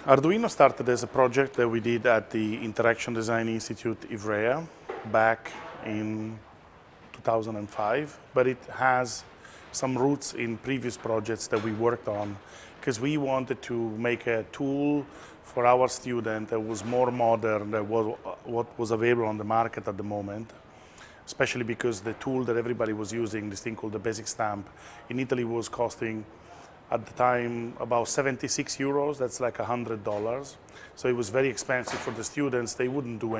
Arduino started as a project that we did at the Interaction Design Institute Ivrea back in 2005, but it has some roots in previous projects that we worked on because we wanted to make a tool for our student that was more modern than what was available on the market at the moment, especially because the tool that everybody was using, this thing called the Basic Stamp, in Italy was costing at the time about 76 euros, that's like $100. So it was very expensive for the students. They wouldn't do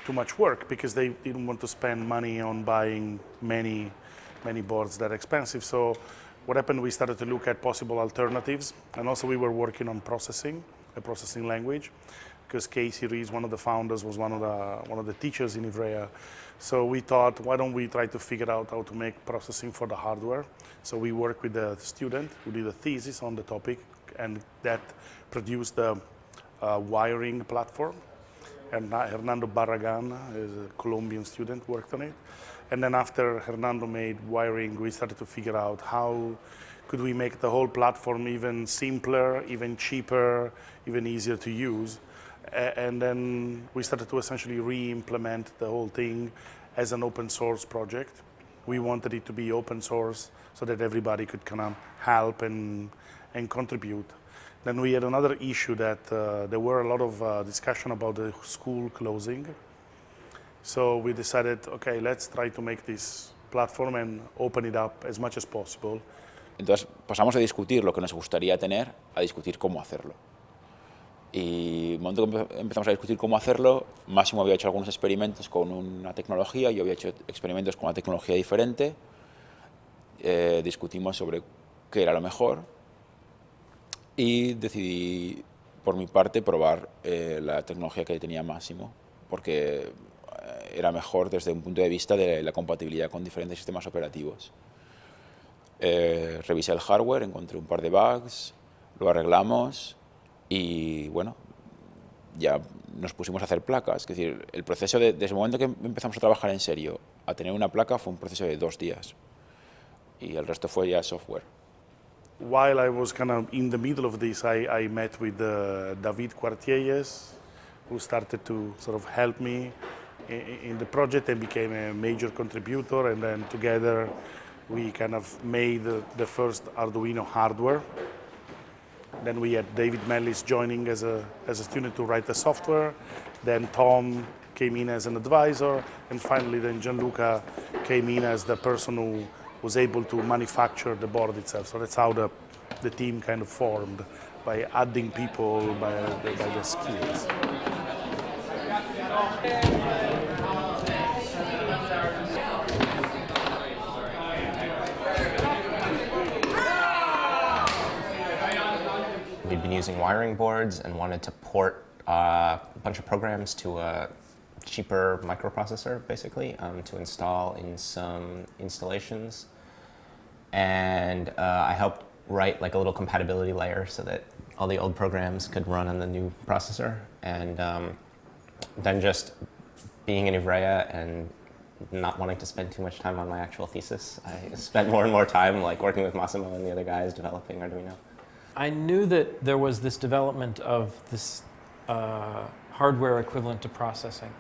too much work because they didn't want to spend money on buying many boards that are expensive. So what happened, we started to look at possible alternatives, and also we were working on a processing language, because Casey Rees, one of the founders, was one of the teachers in Ivrea. So we thought, why don't we try to figure out how to make processing for the hardware? So we worked with a student who did a thesis on the topic, and that produced the wiring platform. And Hernando Barragan, is a Colombian student, worked on it. And then after Hernando made wiring, we started to figure out how could we make the whole platform even simpler, even cheaper, even easier to use. And then we started to essentially re-implement the whole thing as an open source project. We wanted it to be open source so that everybody could kind of help and contribute. Then we had another issue that there were a lot of discussion about the school closing. So we decided, okay, let's try to make this platform and open it up as much as possible. Entonces pasamos de discutir lo que nos gustaría tener a discutir cómo hacerlo. Y en el momento que empezamos a discutir cómo hacerlo, Máximo había hecho algunos experimentos con una tecnología, yo había hecho experimentos con una tecnología diferente, discutimos sobre qué era lo mejor y decidí, por mi parte, probar la tecnología que tenía Máximo, porque era mejor desde un punto de vista de la compatibilidad con diferentes sistemas operativos. Revisé el hardware, encontré un par de bugs, lo arreglamos y bueno, ya nos pusimos a hacer placas. Es decir, el proceso desde el momento que empezamos a trabajar en serio a tener una placa fue un proceso de 2 días y el resto fue ya software. While I was kind of in the middle of this, I met with David Quartielles, who started to sort of help me in the project and became a major contributor, and then together we kind of made the first Arduino hardware. Then we had David Mellis joining as a student to write the software. Then Tom came in as an advisor, and finally then Gianluca came in as the person who was able to manufacture the board itself. So that's how the team kind of formed, by adding people, by the skills. We'd been using wiring boards and wanted to port a bunch of programs to a cheaper microprocessor, basically, to install in some installations. And I helped write like a little compatibility layer so that all the old programs could run on the new processor. And then just being in Ivrea and not wanting to spend too much time on my actual thesis, I spent more and more time like working with Massimo and the other guys developing Arduino. I knew that there was this development of this hardware equivalent to processing.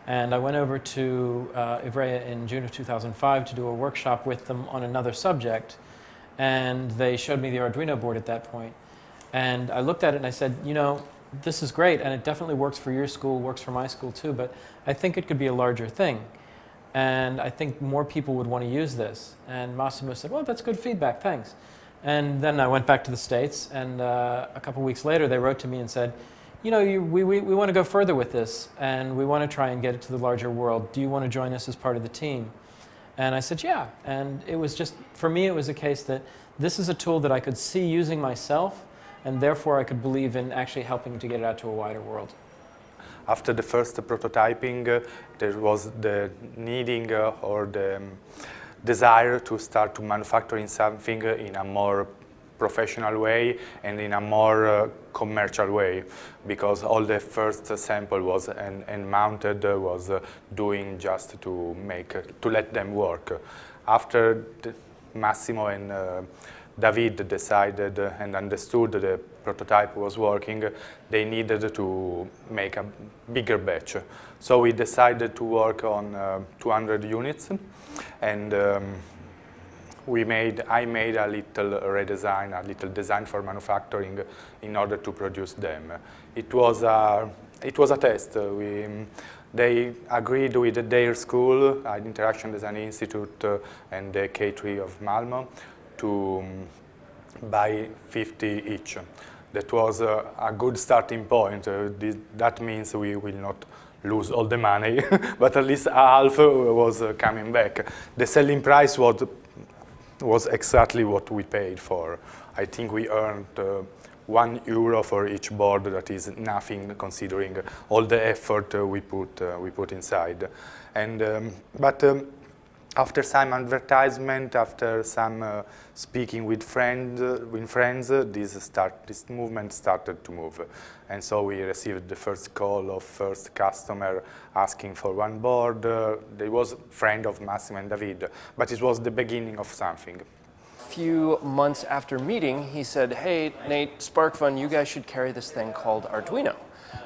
And I went over to Ivrea in June of 2005 to do a workshop with them on another subject. And they showed me the Arduino board at that point. And I looked at it and I said, you know, this is great, and it definitely works for your school, works for my school too, but I think it could be a larger thing. And I think more people would want to use this. And Massimo said, well, that's good feedback, thanks. And then I went back to the States, and a couple weeks later they wrote to me and said, you know, we want to go further with this, and we want to try and get it to the larger world. Do you want to join us as part of the team? And I said, yeah. And it was just, for me, it was a case that this is a tool that I could see using myself, and therefore I could believe in actually helping to get it out to a wider world. After the first prototyping, there was the needing or the desire to start to manufacturing something in a more professional way and in a more commercial way, because all the first sample was and mounted was doing just to let them work. After Massimo and David decided and understood the prototype was working, they needed to make a bigger batch. So we decided to work on 200 units, and I made a little redesign, a little design for manufacturing in order to produce them. It was a test. They agreed with their school, Interaction Design Institute and the K3 of Malmo, to buy 50 each. That was a good starting point. That means we will not lose all the money, but at least half was coming back. The selling price was exactly what we paid for. I think we earned €1 for each board. That is nothing considering all the effort we put inside. And after some advertisement, after some speaking with friends, this movement started to move. And so we received the first call of first customer asking for one board. They was a friend of Massimo and David, but it was the beginning of something. A few months after meeting, he said, hey, Nate, SparkFun, you guys should carry this thing called Arduino.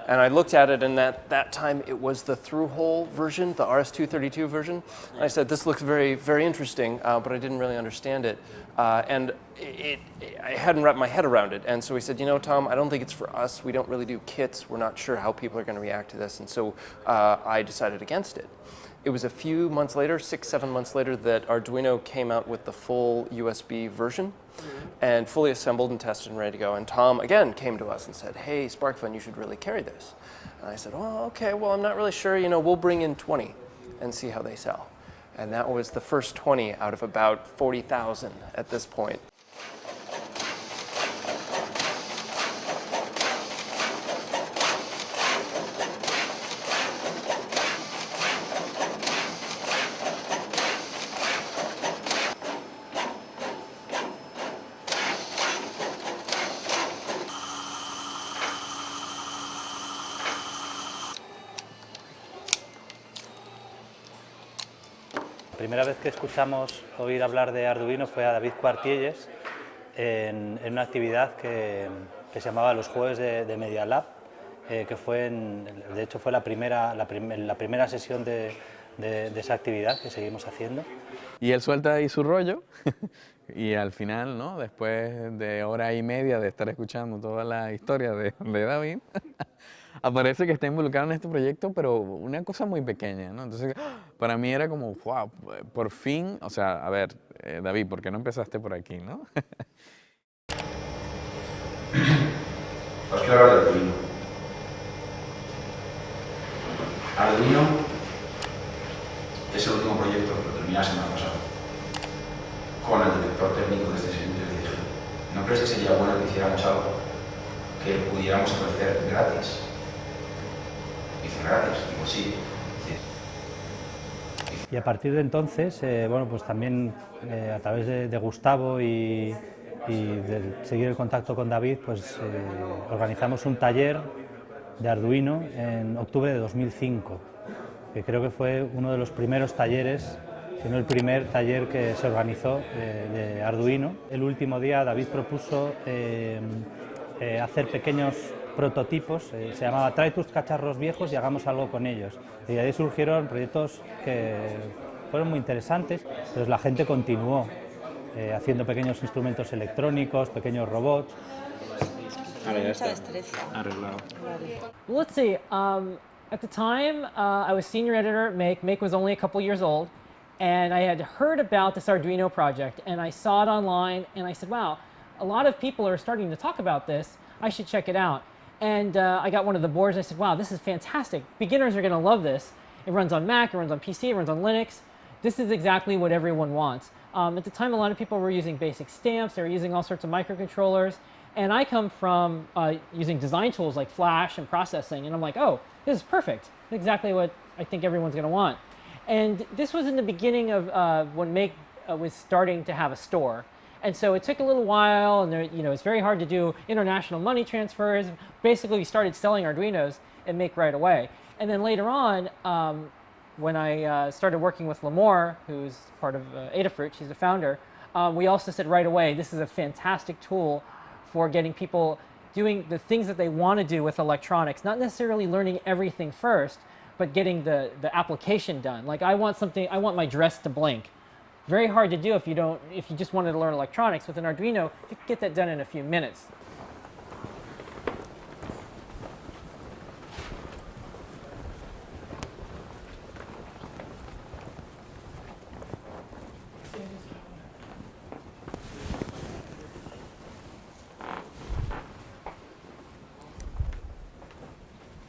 And I looked at it, and at that time it was the through-hole version, the RS-232 version. And I said, this looks very, very interesting, but I didn't really understand it. And I hadn't wrapped my head around it. And so he said, you know, Tom, I don't think it's for us. We don't really do kits. We're not sure how people are going to react to this. And so I decided against it. It was a few months later, 6-7 months later, that Arduino came out with the full USB version and fully assembled and tested and ready to go. And Tom, again, came to us and said, hey, SparkFun, you should really carry this. And I said, well, okay, well, I'm not really sure. You know, we'll bring in 20 and see how they sell. And that was the first 20 out of about 40,000 at this point. La primera vez que escuchamos oír hablar de Arduino fue a David Cuartielles en una actividad que se llamaba los Jueves de Media Lab, que fue de hecho fue la primera sesión de esa actividad que seguimos haciendo. Y él suelta ahí su rollo y al final, ¿no? Después de hora y media de estar escuchando toda la historia de David, aparece que está involucrado en este proyecto, pero una cosa muy pequeña, ¿no? Entonces, para mí era como, wow, por fin, o sea, a ver, David, ¿por qué no empezaste por aquí, no? Os quiero hablar de Arduino. Arduino es el último proyecto que lo terminé la semana pasada con el director técnico de este servicio. Le dije, ¿no crees que sería bueno que hiciéramos algo que pudiéramos ofrecer gratis? Dice, gratis, digo, sí. Y a partir de entonces, bueno, pues también a través de Gustavo y de seguir el contacto con David, pues organizamos un taller de Arduino en octubre de 2005, que creo que fue uno de los primeros talleres, si no el primer taller que se organizó de Arduino. El último día David propuso hacer pequeños prototipos, se llamaba Trae tus cacharros viejos y hagamos algo con ellos. Y de ahí surgieron proyectos que fueron muy interesantes, pero la gente continuó haciendo pequeños instrumentos electrónicos, pequeños robots. Mucha destreza. Arreglado. Well, let's see. At the time, I was senior editor at Make. Make was only a couple years old, And I had heard about this Arduino project, and I saw it online, and I said, wow, a lot of people are starting to talk about this. I should check it out. And I got one of the boards, and I said, wow, this is fantastic. Beginners are going to love this. It runs on Mac, it runs on PC, it runs on Linux. This is exactly what everyone wants. At the time, a lot of people were using basic stamps. They were using all sorts of microcontrollers. And I come from using design tools like Flash and processing. And I'm like, oh, this is perfect. Exactly what I think everyone's going to want. And this was in the beginning of when Make was starting to have a store. And so it took a little while, and it's very hard to do international money transfers. Basically, we started selling Arduinos and Make right away. And then later on, when I started working with Lamore, who's part of Adafruit, she's the founder, we also said right away, this is a fantastic tool for getting people doing the things that they want to do with electronics, not necessarily learning everything first, but getting the application done. Like I want my dress to blink. Very hard to do if you just wanted to learn electronics. With an Arduino, you can get that done in a few minutes.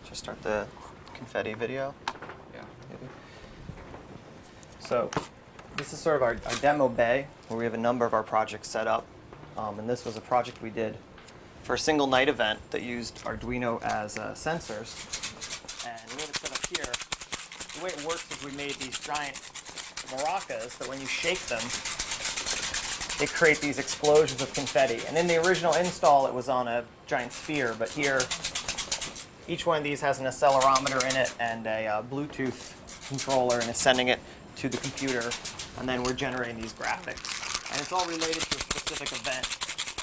Just start the confetti video. Yeah. Maybe. So this is sort of our demo bay where we have a number of our projects set up. And this was a project we did for a single night event that used Arduino as sensors. And we have it set up here. The way it works is we made these giant maracas that when you shake them, they create these explosions of confetti. And in the original install, it was on a giant sphere, but here, each one of these has an accelerometer in it and a Bluetooth controller, and is sending it to the computer, and then we're generating these graphics. And it's all related to a specific event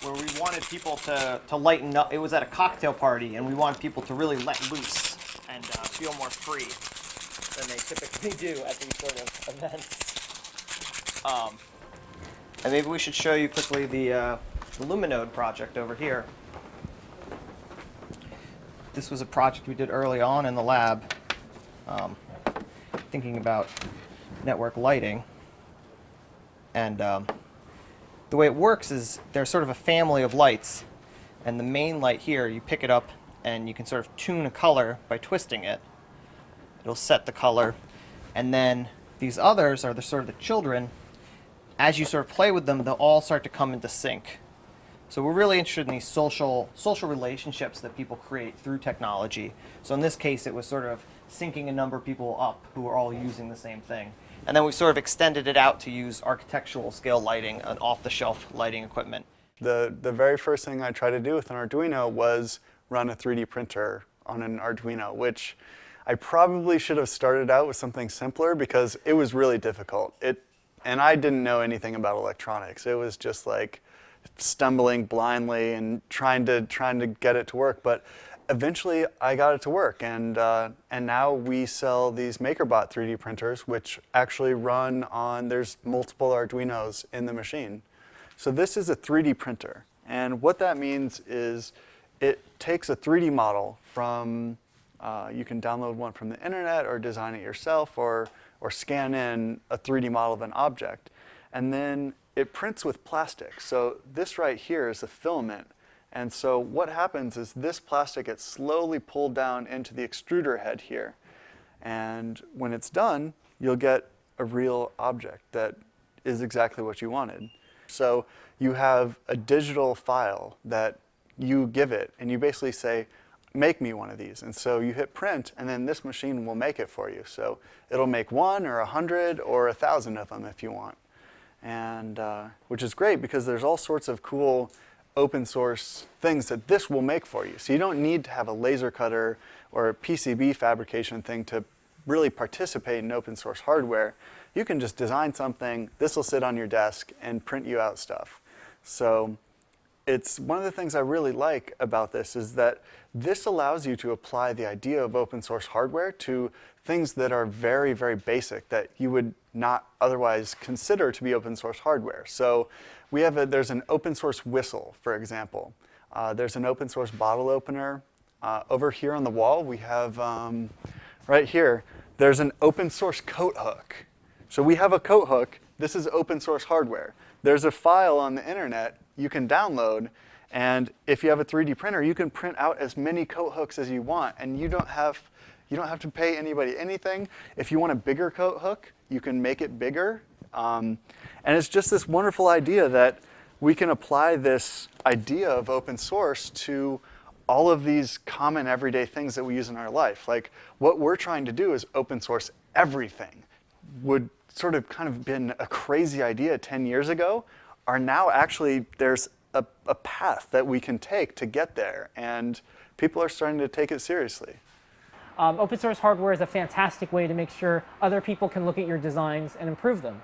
where we wanted people to lighten up. It was at a cocktail party, and we wanted people to really let loose and feel more free than they typically do at these sort of events. And maybe we should show you quickly the Luminode project over here. This was a project we did early on in the lab, thinking about network lighting. And the way it works is there's sort of a family of lights, and the main light here, you pick it up and you can sort of tune a color by twisting it. It'll set the color, and then these others are the sort of the children. As you sort of play with them, they'll all start to come into sync. So we're really interested in these social relationships that people create through technology. So in this case, it was sort of syncing a number of people up who are all using the same thing. And then we sort of extended it out to use architectural scale lighting and off-the-shelf lighting equipment. The very first thing I tried to do with an Arduino was run a 3D printer on an Arduino, which I probably should have started out with something simpler because it was really difficult. And I didn't know anything about electronics. It was just like stumbling blindly and trying to get it to work. But eventually I got it to work, and now we sell these MakerBot 3D printers, which actually run on, there's multiple Arduinos in the machine. So this is a 3D printer, and what that means is it takes a 3D model from, you can download one from the internet or design it yourself, or scan in a 3D model of an object, and then it prints with plastic. So this right here is a filament. And so what happens is this plastic gets slowly pulled down into the extruder head here. And when it's done, you'll get a real object that is exactly what you wanted. So you have a digital file that you give it, and you basically say, make me one of these. And so you hit print, and then this machine will make it for you. So it'll make 1 or 100 or 1,000 of them if you want. And which is great because there's all sorts of cool open source things that this will make for you. So you don't need to have a laser cutter or a PCB fabrication thing to really participate in open source hardware. You can just design something, this will sit on your desk and print you out stuff. So it's one of the things I really like about this is that this allows you to apply the idea of open source hardware to things that are very, very basic that you would not otherwise consider to be open source hardware. So we have there's an open source whistle, for example. There's an open source bottle opener. Over here on the wall, we have, right here, there's an open source coat hook. So we have a coat hook. This is open source hardware. There's a file on the internet you can download, and if you have a 3D printer, you can print out as many coat hooks as you want, and you don't have to pay anybody anything. If you want a bigger coat hook, you can make it bigger. And it's just this wonderful idea that we can apply this idea of open source to all of these common everyday things that we use in our life. Like, what we're trying to do is open source everything. Would sort of kind of been a crazy idea 10 years ago, are now actually, there's a path that we can take to get there, and people are starting to take it seriously. Open source hardware is a fantastic way to make sure other people can look at your designs and improve them.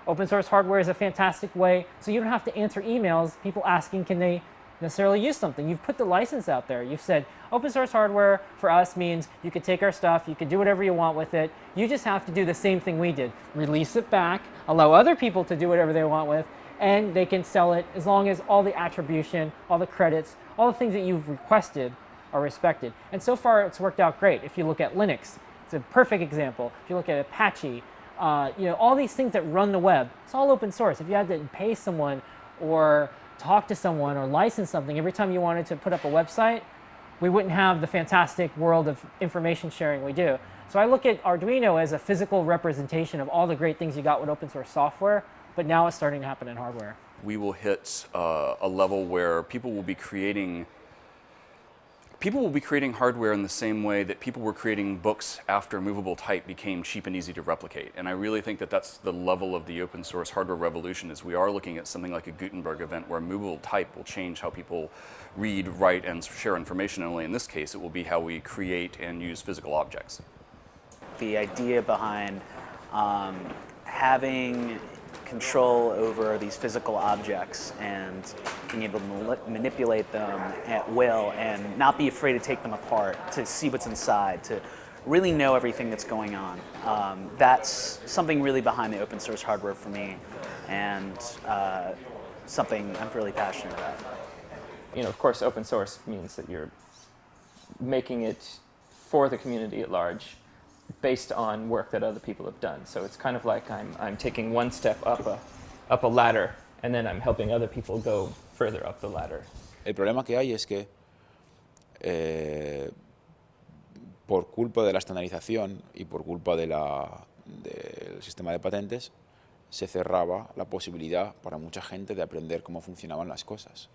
Open source hardware is a fantastic way so you don't have to answer emails, people asking can they necessarily use something. You've put the license out there. You've said open source hardware for us means you could take our stuff, you could do whatever you want with it. You just have to do the same thing we did. Release it back, allow other people to do whatever they want with, and they can sell it as long as all the attribution, all the credits, all the things that you've requested are respected. And so far it's worked out great. If you look at Linux, it's a perfect example. If you look at Apache, all these things that run the web, it's all open source. If you had to pay someone or talk to someone or license something every time you wanted to put up a website, we wouldn't have the fantastic world of information sharing we do. So I look at Arduino as a physical representation of all the great things you got with open source software, but now it's starting to happen in hardware. We will hit a level where people will be creating hardware in the same way that people were creating books after movable type became cheap and easy to replicate. And I really think that that's the level of the open source hardware revolution, is we are looking at something like a Gutenberg event where movable type will change how people read, write, and share information. And only in this case, it will be how we create and use physical objects. The idea behind having control over these physical objects and being able to manipulate them at will and not be afraid to take them apart, to see what's inside, to really know everything that's going on. That's something really behind the open source hardware for me, and something I'm really passionate about. Of course, open source means that you're making it for the community at large, based on work that other people have done. So it's kind of like I'm taking one step up a ladder, and then I'm helping other people go further up the ladder. El problema que hay es que por culpa de la estandarización y por culpa del sistema de patentes se cerraba la posibilidad para mucha gente de aprender cómo funcionaban las cosas.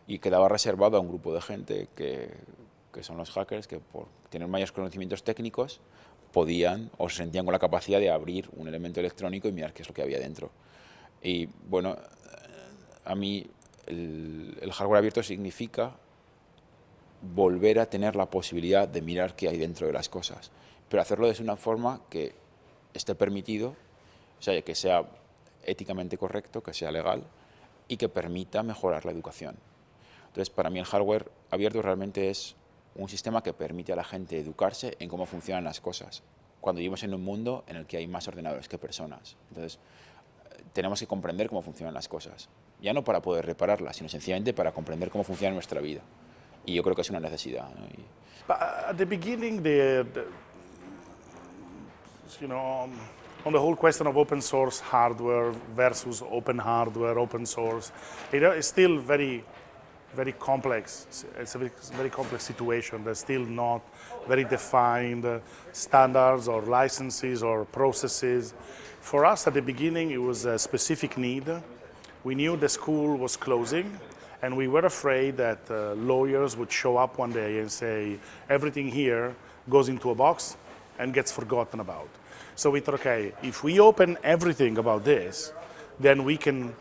Y quedaba reservado a un grupo de gente que son los hackers, que por tener mayores conocimientos técnicos podían o se sentían con la capacidad de abrir un elemento electrónico y mirar qué es lo que había dentro. Y bueno, a mí el hardware abierto significa volver a tener la posibilidad de mirar qué hay dentro de las cosas, pero hacerlo de una forma que esté permitido, o sea, que sea éticamente correcto, que sea legal y que permita mejorar la educación. Entonces, para mí el hardware abierto realmente es un sistema que permite a la gente educarse en cómo funcionan las cosas, cuando vivimos en un mundo en el que hay más ordenadores que personas. Entonces, tenemos que comprender cómo funcionan las cosas, ya no para poder repararlas, sino sencillamente para comprender cómo funciona nuestra vida. Y yo creo que es una necesidad, ¿no? At the beginning, on the whole question of open source hardware versus open hardware, open source, it's still very complex. It's a very complex situation. There's still not very defined standards or licenses or processes. For us at the beginning, it was a specific need. We knew the school was closing, and we were afraid that lawyers would show up one day and say, everything here goes into a box and gets forgotten about. So we thought, okay, if we open everything about this, then we can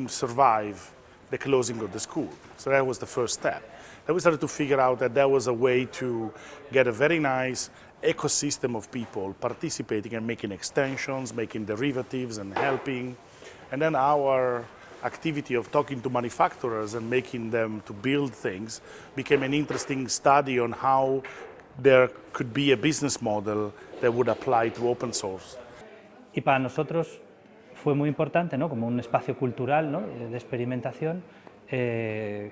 survive the closing of the school. So that was the first step. Then we started to figure out that there was a way to get a very nice ecosystem of people participating and making extensions, making derivatives and helping. And then our activity of talking to manufacturers and making them to build things became an interesting study on how there could be a business model that would apply to open source. Y para nosotros fue muy importante, ¿no? Como un espacio cultural, ¿no? De experimentación,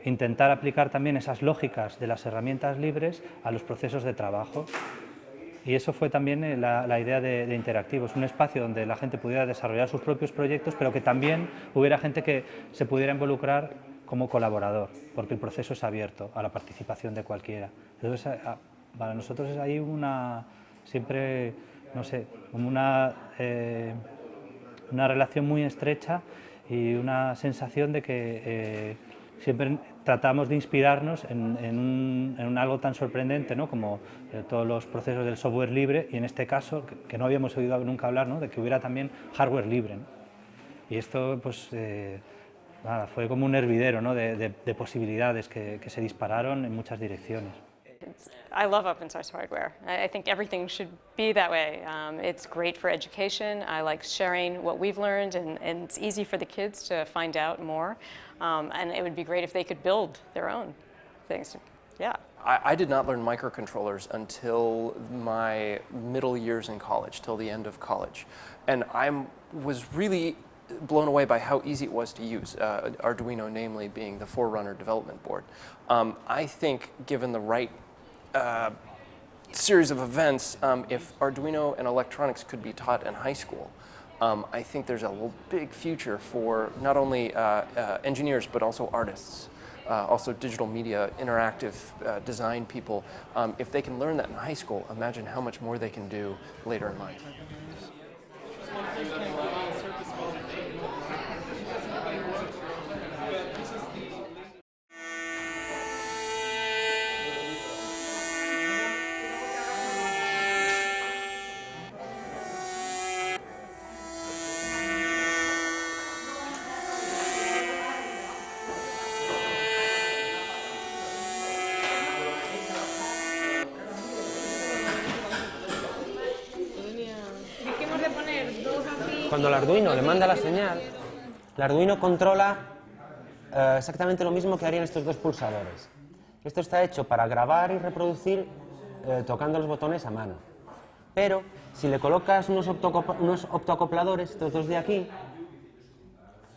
intentar aplicar también esas lógicas de las herramientas libres a los procesos de trabajo. Y eso fue también la idea de Interactivos, un espacio donde la gente pudiera desarrollar sus propios proyectos, pero que también hubiera gente que se pudiera involucrar como colaborador, porque el proceso es abierto a la participación de cualquiera. Entonces, para nosotros es ahí siempre, no sé, como una relación muy estrecha y una sensación de que siempre tratamos de inspirarnos en algo tan sorprendente, ¿no? Como todos los procesos del software libre, y en este caso, que no habíamos oído nunca hablar, ¿no? De que hubiera también hardware libre, ¿no? Y esto pues, nada, fue como un hervidero, ¿no? de posibilidades que se dispararon en muchas direcciones. I love open source hardware. I think everything should be that way. It's great for education. I like sharing what we've learned, and it's easy for the kids to find out more. And it would be great if they could build their own things. Yeah. I did not learn microcontrollers until my middle years in college, till the end of college. And I was really blown away by how easy it was to use, Arduino namely being the forerunner development board. I think given the right series of events, if Arduino and electronics could be taught in high school, I think there's a big future for not only engineers but also artists, also digital media, interactive design people. If they can learn that in high school, imagine how much more they can do later in life. Cuando el Arduino le manda la señal, el Arduino controla exactamente lo mismo que harían estos dos pulsadores. Esto está hecho para grabar y reproducir tocando los botones a mano. Pero si le colocas unos optoacopladores, estos dos de aquí,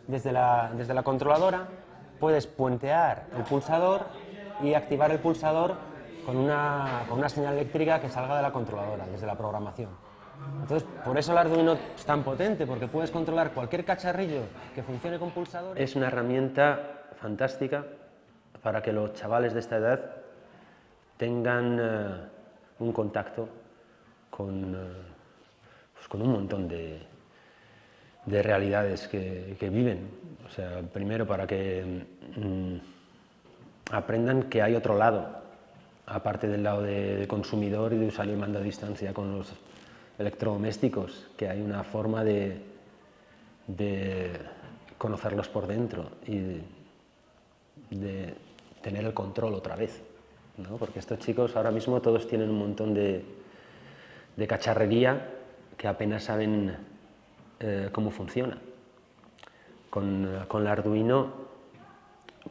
desde la controladora, puedes puentear el pulsador y activar el pulsador con una señal eléctrica que salga de la controladora, desde la programación. Entonces, por eso el Arduino es tan potente, porque puedes controlar cualquier cacharrillo que funcione con pulsadores. Es una herramienta fantástica para que los chavales de esta edad tengan un contacto con un montón de realidades que viven. O sea, primero para que aprendan que hay otro lado, aparte del lado de consumidor y de usuario y mando a distancia con los electrodomésticos, que hay una forma de conocerlos por dentro y de tener el control otra vez, ¿no? Porque estos chicos ahora mismo todos tienen un montón de cacharrería que apenas saben cómo funciona. Con el Arduino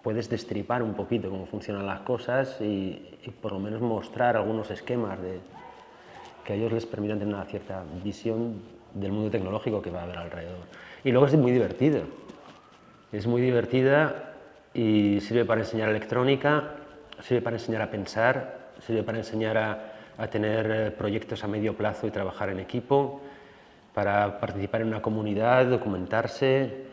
puedes destripar un poquito cómo funcionan las cosas y por lo menos mostrar algunos esquemas que a ellos les permitan tener una cierta visión del mundo tecnológico que va a haber alrededor. Y luego es muy divertido. Es muy divertida y sirve para enseñar electrónica, sirve para enseñar a pensar, sirve para enseñar a tener proyectos a medio plazo y trabajar en equipo, para participar en una comunidad, documentarse.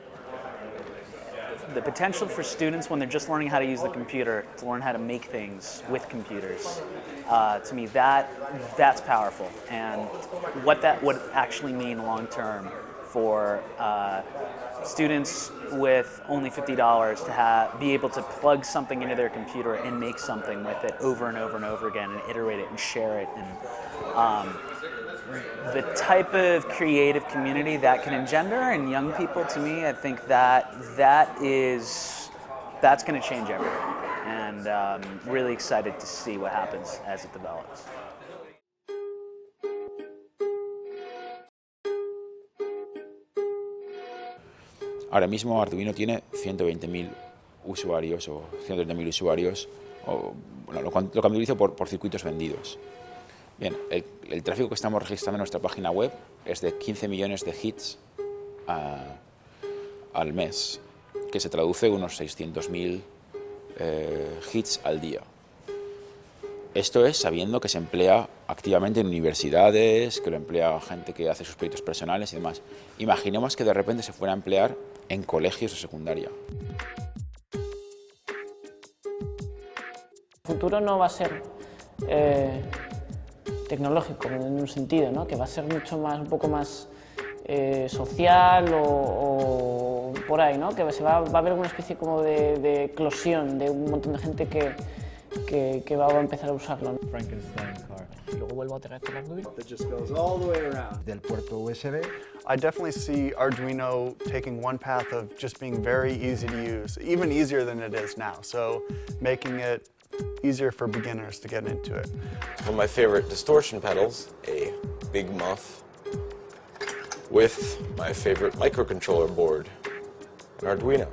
The potential for students when they're just learning how to use the computer to learn how to make things with computers, to me that's powerful, and what that would actually mean long term for students with only $50 to be able to plug something into their computer and make something with it over and over and over again and iterate it and share it, and the type of creative community that can engender in young people, to me, I think that's going to change everything, and really excited to see what happens as it develops. Ahora mismo Arduino tiene 120.000 usuarios o 130.000 usuarios, o bueno, lo contabilizo por circuitos vendidos. Bien, el tráfico que estamos registrando en nuestra página web es de 15 millones de hits al mes, que se traduce en unos 600.000 hits al día. Esto es sabiendo que se emplea activamente en universidades, que lo emplea gente que hace sus proyectos personales y demás. Imaginemos que de repente se fuera a emplear en colegios de secundaria. El futuro no va a ser tecnológico en un sentido, ¿no? Que va a ser mucho más, un poco más social o por ahí, ¿no? Que va a haber una especie como de eclosión de un montón de gente que va a empezar a usarlo, ¿no? Luego vuelvo a tener el Arduino. Del puerto USB. I definitely see Arduino taking one path of just being very easy to use, even easier than it is now. So making it easier for beginners to get into it. One of my favorite distortion pedals, a big muff, with my favorite microcontroller board, an Arduino.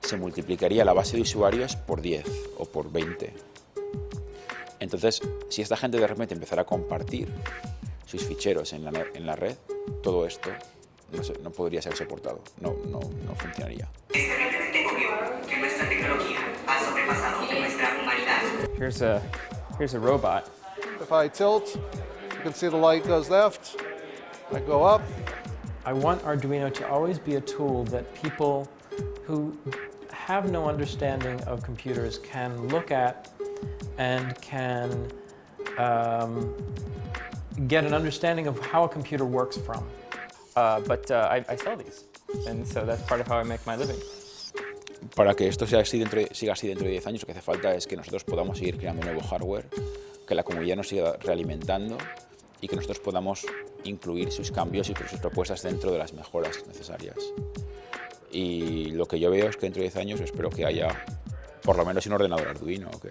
Se multiplicaría la base de usuarios por 10 o por 20. Entonces, si esta gente de repente empezara a compartir sus ficheros en la red, todo esto no podría ser soportado, no funcionaría. Es terriblemente obvio que nuestra tecnología ha sobrepasado nuestra humanidad. Here's a robot. If I tilt, you can see the light goes left. I go up. I want Arduino to always be a tool that people who have no understanding of computers can look at and can get an understanding of how a computer works from. But I sell these, and so that's part of how I make my living. Para que esto siga así dentro de 10 años, lo que hace falta es que nosotros podamos seguir creando nuevo hardware, que la comunidad nos siga realimentando y que nosotros podamos incluir sus cambios y sus propuestas dentro de las mejoras necesarias. Y lo que yo veo es que dentro de 10 años espero que haya por lo menos un ordenador Arduino, ¿o qué?